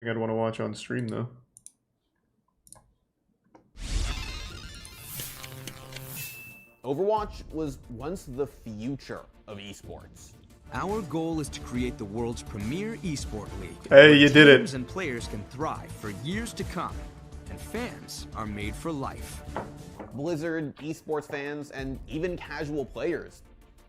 I think I'd want to watch on stream though. Overwatch was once the future of esports. Our goal is to create the world's premier esport league. Hey, you did it. Teams and players can thrive for years to come, and fans are made for life. Blizzard, esports fans, and even casual players,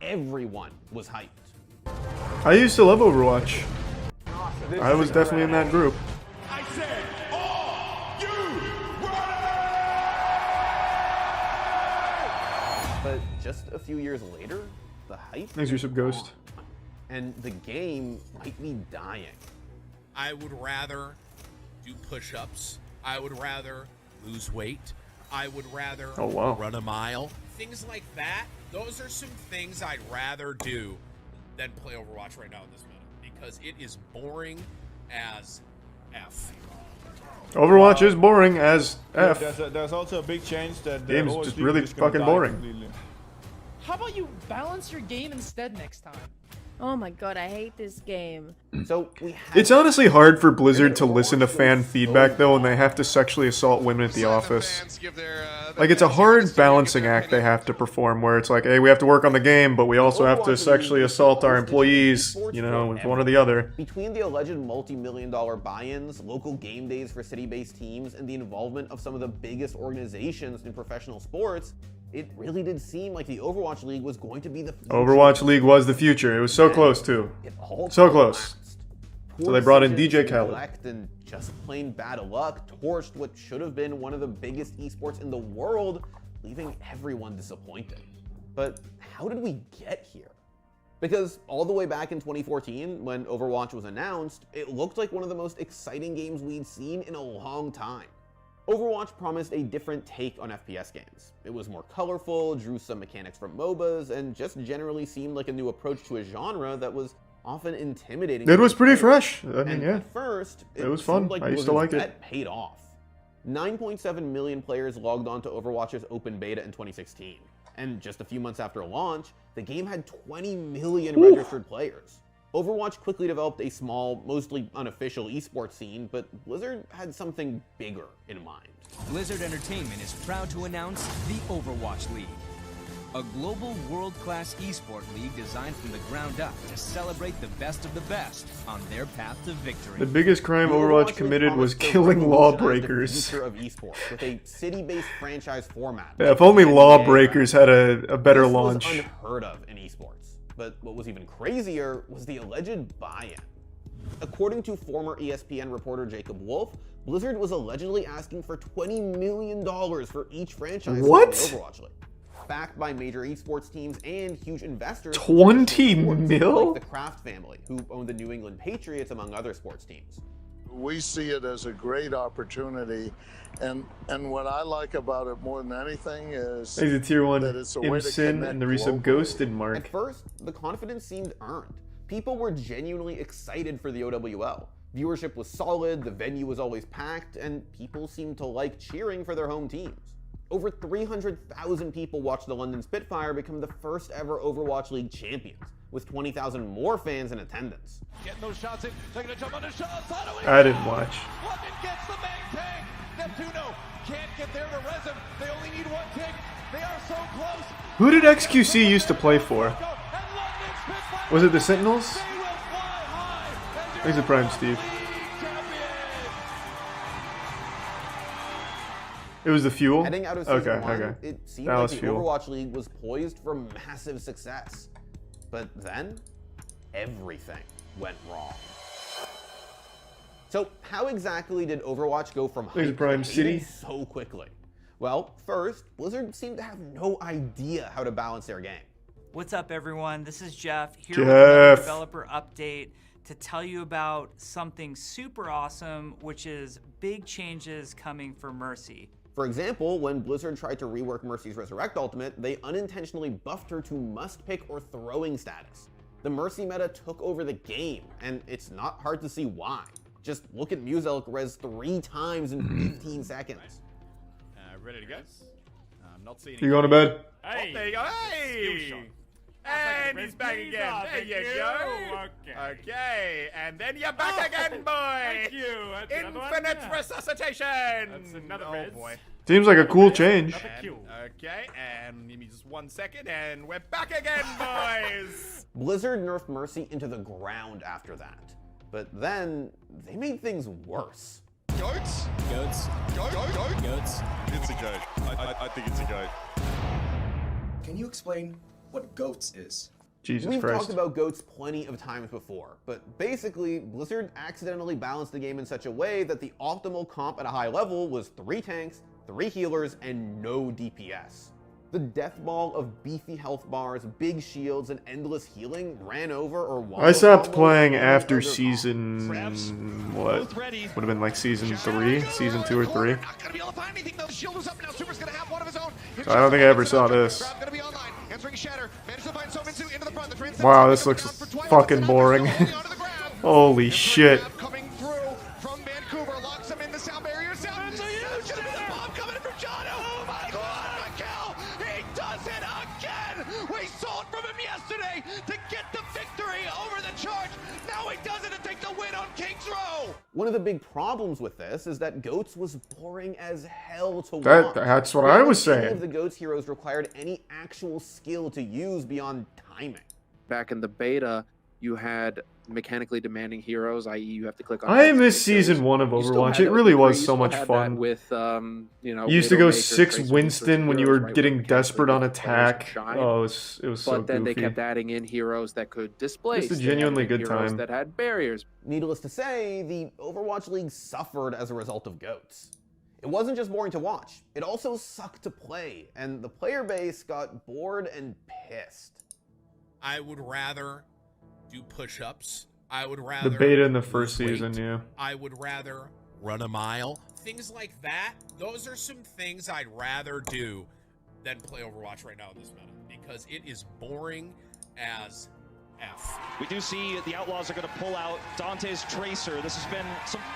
everyone was hyped. I used to love Overwatch. I was definitely in that group. I said, all you ready? But just a few years later, the hype Thanks, Yusuf Ghost. and the game might be dying. I would rather do push-ups. I would rather lose weight. I would rather run a mile. Things like that. Those are some things I'd rather do than play Overwatch right now in this minute, because it is boring as F. Overwatch is boring as F. There's also a big change that the Game's OS just League really is gonna fucking die boring. completely. How about you balance your game instead next time? Oh my god, I hate this game. So we have It's honestly hard for Blizzard to listen to fan feedback though when they have to sexually assault women at the office. Like, it's a hard balancing act they have to perform where it's like, hey, we have to work on the game, but we also have to sexually assault our employees, you know, with one or the other. Between the alleged multi-million-dollar buy-ins, local game days for city-based teams, and the involvement of some of the biggest organizations in professional sports, it really did seem like the Overwatch League was going to be the future. Overwatch League was the future. It was so close too. It all So close. collapsed. So they brought in Decisions, DJ Khaled. neglect, and just plain bad luck torched what should have been one of the biggest esports in the world, leaving everyone disappointed. But how did we get here? Because all the way back in 2014, when Overwatch was announced, it looked like one of the most exciting games we'd seen in a long time. Overwatch promised a different take on FPS games. It was more colorful, drew some mechanics from MOBAs, and just generally seemed like a new approach to a genre that was often intimidating. It was pretty fresh. I mean, And yeah. at first, It was fun. seemed like I used to Blizzard's like it. bet paid off. 9.7 million players logged on to Overwatch's open beta in 2016. And just a few months after launch, the game had 20 million registered players. Overwatch quickly developed a small, mostly unofficial esports scene, but Blizzard had something bigger in mind. Blizzard Entertainment is proud to announce the Overwatch League, a global world-class esport league designed from the ground up to celebrate the best of the best on their path to victory. The biggest crime The Overwatch League committed was promised to killing revolutionize lawbreakers. The future of esports with a city-based franchise format. Yeah, if only lawbreakers had a better This launch. was unheard of in esports. But what was even crazier was the alleged buy-in. According to former ESPN reporter Jacob Wolf, Blizzard was allegedly asking for $20 million for each franchise What? in the Overwatch League, backed by major esports teams and huge investors. 20 sports, mil? Like the Kraft family, who owned the New England Patriots, among other sports teams. We see it as a great opportunity, and what I like about it more than anything is Thanks to Tier 1 that it's a way to Imsin connect and the resub globally. Ghost and Mark. At first, the confidence seemed earned. People were genuinely excited for the OWL. Viewership was solid, the venue was always packed, and people seemed to like cheering for their home teams. Over 300,000 people watched the London Spitfire become the first ever Overwatch League champions, with 20,000 more fans in attendance. Getting those shots in, taking a jump on the shots. I didn't watch. London gets the main tank. Neptuno can't get there to res him. They only need one tick. They are so close. Who did XQC used to play for? And London Spitfire, Was it the Sentinels? they will fly high. And Thanks to Prime Steve. It was the Fuel? Heading out of season Okay, one, okay. it seemed Dallas like the Fuel. Overwatch League was poised for massive success. But then, everything went wrong. So how exactly did Overwatch go from There's hype Prime to City. hated so quickly? Well, first, Blizzard seemed to have no idea how to balance their game. What's up, everyone? This is Jeff here Jeff. with another developer update to tell you about something super awesome, which is big changes coming for Mercy. For example, when Blizzard tried to rework Mercy's Resurrect Ultimate, they unintentionally buffed her to must-pick or throwing status. The Mercy meta took over the game, and it's not hard to see why. Just look at Muselk res 3 times in 15 seconds. Ready to go? I'm not seeing You going to bed? Hey, there you go. Hey! And he's back again. There you go. Okay, and then you're back again, boy. Thank you. Infinite resuscitation. That's another boy. Seems like a cool change. Okay, and give me just 1 second, and we're back again, boys. Blizzard nerfed Mercy into the ground after that. But then, they made things worse. Goats? Goats. Goats. It's a goat. I think it's a goat. Can you explain what goats is? Jesus We've Christ. talked about goats plenty of times before, but basically, Blizzard accidentally balanced the game in such a way that the optimal comp at a high level was 3 tanks, 3 healers, and no DPS. The death ball of beefy health bars, big shields, and endless healing ran over or I stopped playing after season... what? Would have been like season 3? Season 2 or 3? So I don't think I ever saw this. Wow, this looks fucking boring. Holy shit. One of the big problems with this is that Goats was boring as hell to watch. That's what I was saying. None of the Goats heroes required any actual skill to use beyond timing. Back in the beta, you had mechanically demanding heroes, i.e. you have to click on... I missed season 1 of Overwatch. It really was so much fun. With, you know, you used to go 6 Winston when you were getting desperate on attack. Oh, it was so goofy. But then they kept adding in heroes that could displace. It's a genuinely good time. That had barriers. Needless to say, the Overwatch League suffered as a result of Goats. It wasn't just boring to watch, it also sucked to play, and the player base got bored and pissed. I would rather do push-ups. I would rather... The beta in the first season, yeah. I would rather run a mile. Things like that, those are some things I'd rather do than play Overwatch right now in this meta, because it is boring as F. We do see the Outlaws are going to pull out Dante's Tracer. This has been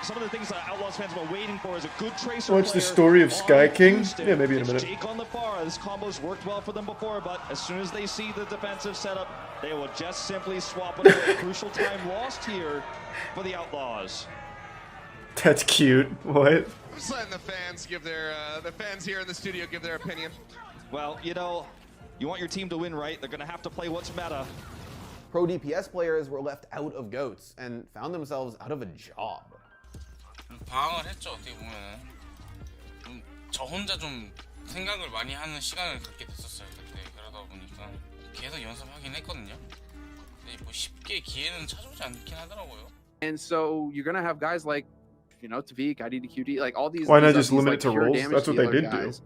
some of the things that Outlaws fans have been waiting for is a good Tracer What's the story of Sky King? Yeah, maybe in a minute. Jake on the far. This combo's worked well for them before, but as soon as they see the defensive setup, they will just simply swap it away. Crucial time lost here for the Outlaws. That's cute. What? I'm just letting the fans give their the fans here in the studio give their opinion. Well, you know, you want your team to win, right? They're going to have to play what's meta. Pro DPS players were left out of Goats and found themselves out of a job. 방황을 했죠. 어떻게 보면은 저 혼자 좀 생각을 많이 하는 시간을 갖게 됐었어요. 그때 그러다 보니까 계속 연습하긴 했거든요. 근데 뭐 쉽게 기회는 찾아오지 않긴 하더라고요. And so you're gonna have guys like, you know, Tavik, IDDQD, like all these. Why not these, just limit like, it to pure roles? damage That's what they dealer did guys. do.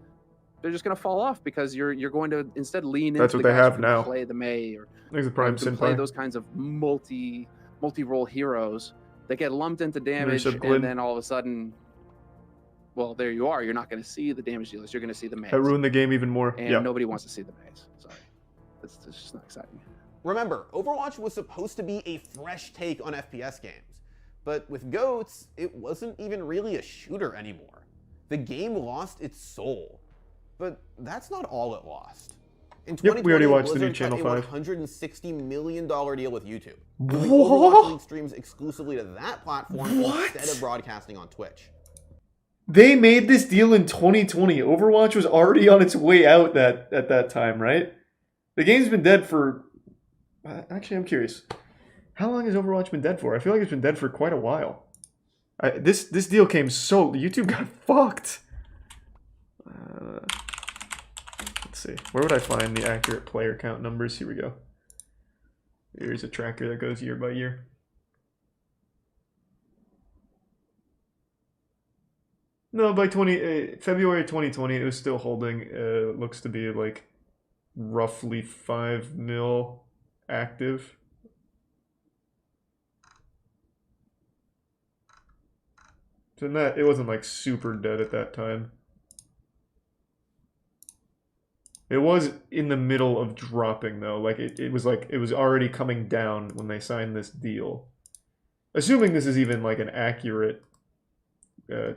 They're just gonna fall off because you're going to instead lean That's into what the they guys have who now. play the Mei or There's a Prime who can play Senpai. those kinds of multi-role heroes that get lumped into damage, There's a Glyn. and then all of a sudden, well, there you are. You're not going to see the damage dealers. You're going to see the Meis. That ruined the game even more. And Yeah. nobody wants to see the Meis. Sorry, it's just not exciting. Remember, Overwatch was supposed to be a fresh take on FPS games, but with Goats, it wasn't even really a shooter anymore. The game lost its soul, but that's not all it lost. In 2020, we already watched the new Blizzard Channel cut a 5. $160 million deal with YouTube. What? Bringing Overwatch League streams exclusively to that platform What? instead of broadcasting on Twitch. They made this deal in 2020. Overwatch was already on its way out at that time, right? The game's been dead for... Actually, I'm curious. How long has Overwatch been dead for? I feel like it's been dead for quite a while. This deal came so... YouTube got fucked. Let's see. Where would I find the accurate player count numbers? Here we go. Here's a tracker that goes year by year. No, by February 2020, it was still holding. Looks to be like roughly 5 mil active. So it wasn't like super dead at that time. It was in the middle of dropping though. Like it was already coming down when they signed this deal. Assuming this is even like an accurate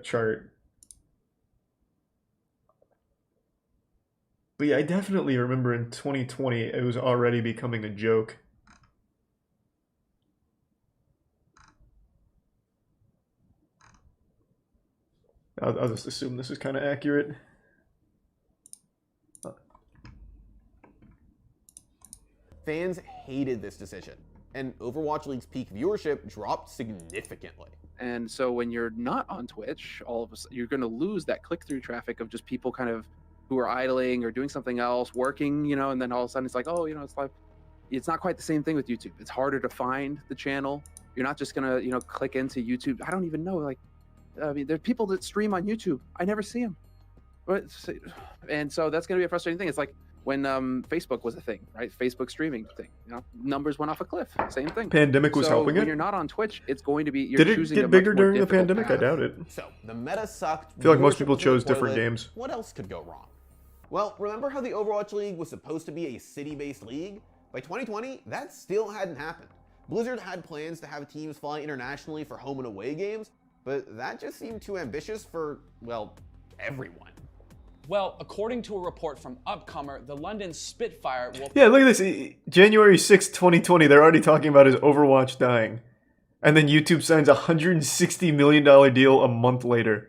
chart. But yeah, I definitely remember in 2020 it was already becoming a joke. I'll just assume this is kind of accurate. Fans hated this decision, and Overwatch League's peak viewership dropped significantly. And so when you're not on Twitch, all of a sudden you're going to lose that click-through traffic of just people kind of who are idling or doing something else, working, you know, and then all of a sudden it's like, oh, you know, it's like, it's not quite the same thing with YouTube. It's harder to find the channel. You're not just going to, you know, click into YouTube. I don't even know, like, I mean, there's people that stream on YouTube. I never see them. And so that's going to be a frustrating thing. It's like when Facebook was a thing, right? Facebook streaming thing. You know, numbers went off a cliff. Same thing. Pandemic was helping when it? you're not on Twitch, it's going to be, you're Did it choosing get bigger during the pandemic? I doubt it. So the meta sucked. I feel like most people viewership was chose different toilet. games. What else could go wrong? Well, remember how the Overwatch League was supposed to be a city-based league? By 2020, that still hadn't happened. Blizzard had plans to have teams fly internationally for home and away games, but that just seemed too ambitious for, well, everyone. Well, according to a report from Upcomer, the London Spitfire will... Yeah, look at this. January 6, 2020, they're already talking about his Overwatch dying. And then YouTube signs a $160 million deal a month later.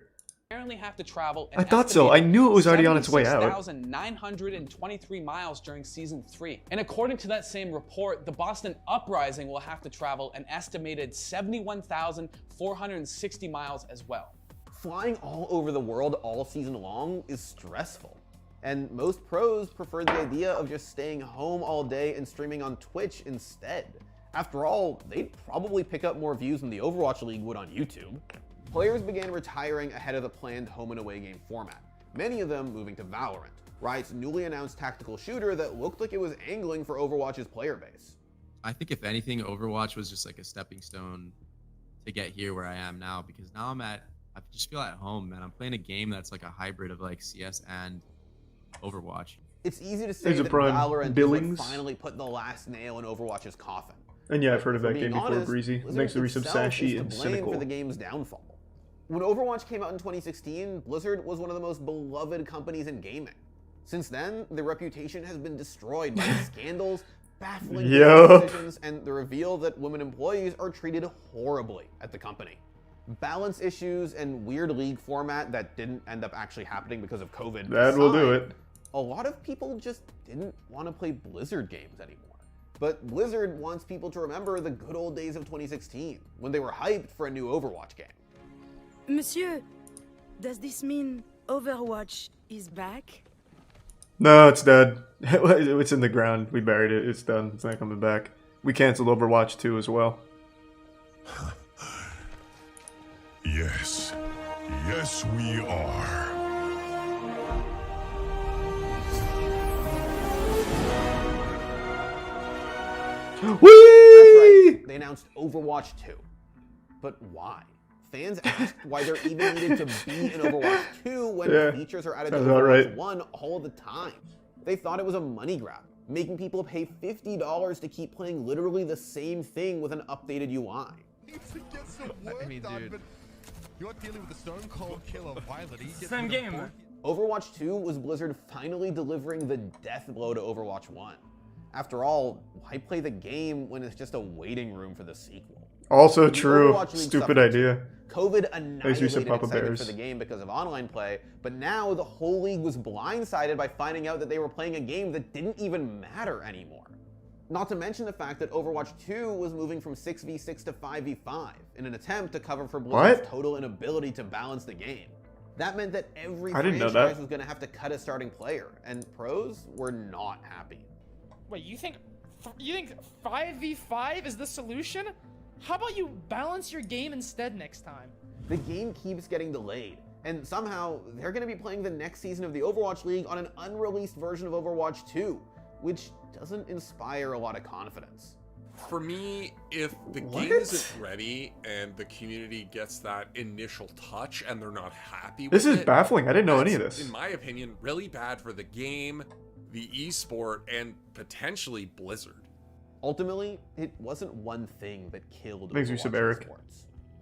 apparently have to travel I thought so. I knew it was already on its way out. 76,923 miles during Season 3. And according to that same report, the Boston Uprising will have to travel an estimated 71,460 miles as well. Flying all over the world all season long is stressful. And most pros prefer the idea of just staying home all day and streaming on Twitch instead. After all, they'd probably pick up more views than the Overwatch League would on YouTube. Players began retiring ahead of the planned home and away game format, many of them moving to Valorant, Riot's newly announced tactical shooter that looked like it was angling for Overwatch's player base. I think if anything, Overwatch was just like a stepping stone to get here where I am now, because now I just feel at home, man. I'm playing a game that's like a hybrid of like CS and Overwatch. It's easy to say that Valorant is what finally put the last nail in Overwatch's coffin. And yeah, I've heard of that game before, honest, Breezy. It makes the resub sashy and cynical. For the game's downfall. When Overwatch came out in 2016, Blizzard was one of the most beloved companies in gaming. Since then, their reputation has been destroyed by scandals, baffling decisions, and the reveal that women employees are treated horribly at the company. Balance issues and weird league format that didn't end up actually happening because of COVID. That will do it. A lot of people just didn't want to play Blizzard games anymore. But Blizzard wants people to remember the good old days of 2016, when they were hyped for a new Overwatch game. Monsieur, does this mean Overwatch is back? No, it's dead. It's in the ground. We buried it. It's done. It's not coming back. We canceled Overwatch 2 as well. Yes. Yes, we are. Whee! That's right, they announced Overwatch 2. But why? Fans asked why there even needed to be an Overwatch 2 when features are added to Overwatch 1 all the time. They thought it was a money grab, making people pay $50 to keep playing literally the same thing with an updated UI. I mean, dude, you're dealing with the stone cold killer Violet. Same game. Overwatch 2 was Blizzard finally delivering the death blow to Overwatch 1. After all, why play the game when it's just a waiting room for the sequel? Also true. Stupid idea. COVID annihilated excitement for the game because of online play, but now the whole league was blindsided by finding out that they were playing a game that didn't even matter anymore. Not to mention the fact that Overwatch 2 was moving from 6v6 to 5v5 in an attempt to cover for Blizzard's total inability to balance the game. That meant that every franchise was going to have to cut a starting player, and pros were not happy. Wait, you think 5v5 is the solution? How about you balance your game instead next time? The game keeps getting delayed, and somehow they're going to be playing the next season of the Overwatch League on an unreleased version of Overwatch 2, which doesn't inspire a lot of confidence. For me, if the game isn't ready and the community gets that initial touch and they're not happy with it... This is baffling. I didn't know any of this. In my opinion, really bad for the game, the esport, and potentially Blizzard. Ultimately, it wasn't one thing that killed Makes me some Eric.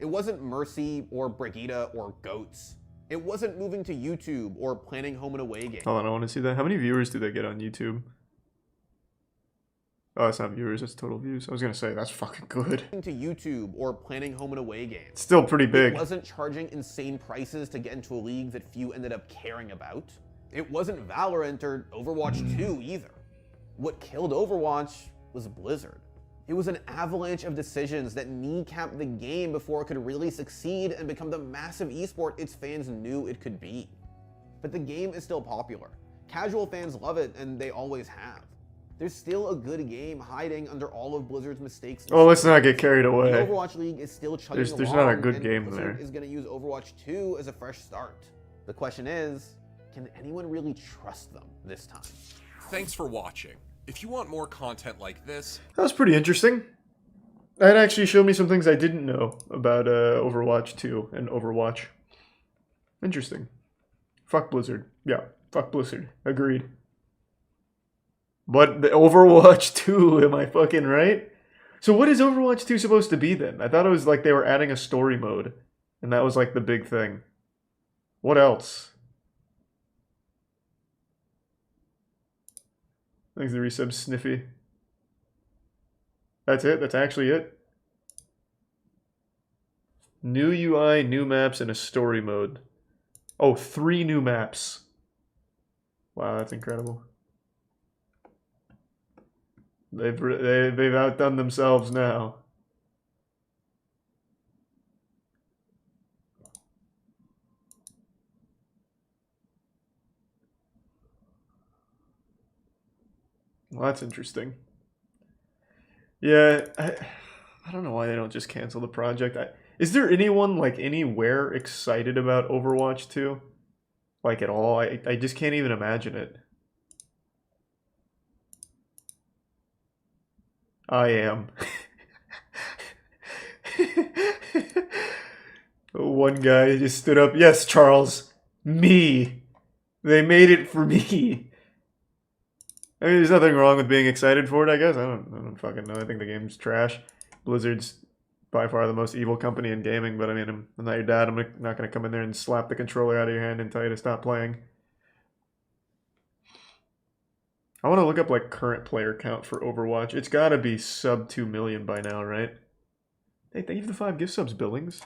It wasn't Mercy or Brigitte or Goats. It wasn't moving to YouTube or planning home and away games. Hold on, I want to see that. How many viewers do they get on YouTube? Oh, that's not viewers, that's total views. I was gonna say, that's fucking good. To YouTube or planning home and away games. Still pretty big. It wasn't charging insane prices to get into a league that few ended up caring about. It wasn't Valorant or Overwatch 2 either. What killed Overwatch was Blizzard. It was an avalanche of decisions that kneecapped the game before it could really succeed and become the massive esport its fans knew it could be. But the game is still popular. Casual fans love it, and they always have. There's still a good game hiding under all of Blizzard's mistakes. Oh, let's not get carried away. The Overwatch League is still chugging along. There's not a good game Blizzard there. is going to use Overwatch 2 as a fresh start. The question is, can anyone really trust them this time? Thanks for watching. If you want more content like this... That was pretty interesting. That actually showed me some things I didn't know about Overwatch 2 and Overwatch. Interesting. Fuck Blizzard. Yeah, fuck Blizzard. Agreed. But the Overwatch 2, am I fucking right? So what is Overwatch 2 supposed to be then? I thought it was like they were adding a story mode. And that was like the big thing. What else? Thanks to the resub, Sniffy. That's it? That's actually it? New UI, new maps, and a story mode. Oh, 3 new maps. Wow, that's incredible. They've outdone themselves now. Well, that's interesting. Yeah, I don't know why they don't just cancel the project. Is there anyone, like, anywhere excited about Overwatch 2? Like, at all? I just can't even imagine it. I am. One guy just stood up. Yes, Charles. Me. They made it for me. I mean, there's nothing wrong with being excited for it, I guess. I don't fucking know. I think the game's trash. Blizzard's by far the most evil company in gaming, but I mean, I'm not your dad. I'm not going to come in there and slap the controller out of your hand and tell you to stop playing. I want to look up, like, current player count for Overwatch. It's got to be sub 2 million by now, right? Hey, thank you for the 5 gift subs, Billings.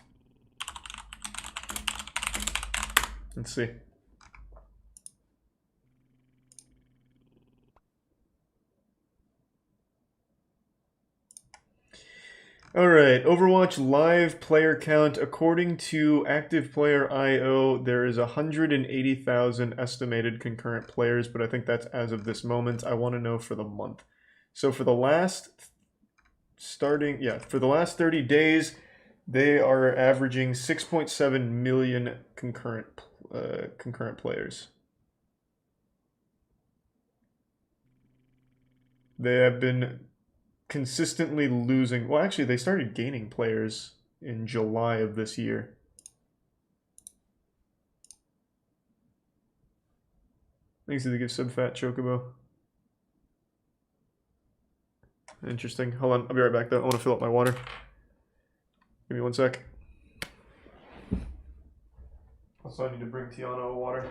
Let's see. Alright, Overwatch live player count. According to Active Player IO, there is 180,000 estimated concurrent players, but I think that's as of this moment. I want to know for the month. So for the last for the last 30 days, they are averaging 6.7 million concurrent players. They have been consistently losing. Well, actually, they started gaining players in July of this year. Thanks to the gift sub, Fat Chocobo. Interesting. Hold on, I'll be right back though. I want to fill up my water. Give me 1 sec. Also, I need to bring Tiana water.